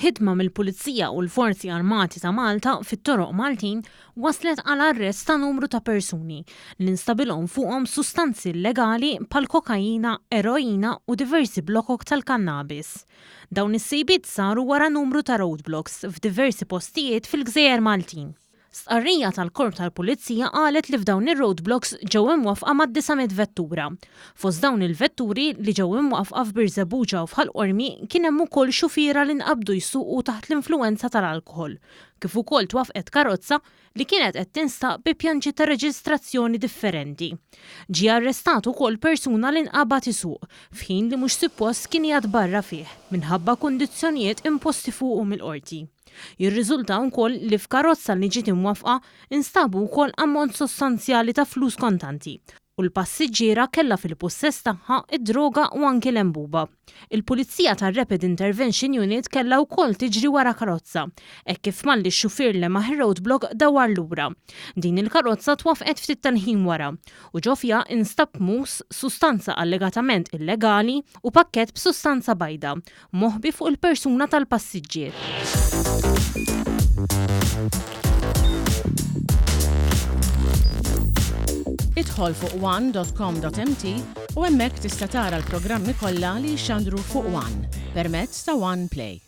ħidma mill-Pulizija u l-Forzi Armati ta' Malta fit-toroq Maltin waslet għal arrest ta' numru ta' persuni li nstabilhom fuqhom sustanzi illegali bħal kokaina, eroina u diversi blokok tal-kannabis. Dawn is-sejbiet saru wara numru ta' roadblocks f'diversi postijiet fil-Gżejjer Maltin. Stqarrija tal-Korp tal-Pulizija qalet li f'dawn ir-roadblocks ġew imwaffqa mad-900 vettura. Fost dawn il-vetturi li ġew imwaffqa f'Birżebbuġa u f'Ħalqormi kien hemm ukoll xufiera li nqabdu jsuqu taħt l-influwenza tal-alkoħol, kif ukoll twaffqet karozza li kienet qed tinstab bi pjanċi ta' reġistrazzjoni differenti. Ġie arrestat ukoll persuna li nqabad isuq f'ħin li mhux suppost kien jgħid barra fih minħabba kundizzjonijiet imposti fuqu mill-qorti. Jirriżulta wkoll li f'karozza li ġiet imwaffqa instabu wkoll ammont sostanzjali ta' flus kontanti u l-passiġġiera kellha fil-possess tagħha id-droga u anke l-enbuba. Il-Pulizija tar-Rapid Intervention Unit kellha wkoll tiġri wara karozza, hekk kif malli x-xufier lemaħ ir-roadblock dawar lura. Din il-karozza twaffqet ftit tal-ħin wara u ġo fiha instab mus, sustanza allegatament illegali u pakkett b'sustanza bajda, moħbi fuq il-persuna tal-passiġġier. Idħol fuq one.com.mt u hemmhekk tista' tara l-programmi kollha li jxandru fuq One permezz ta' One Play.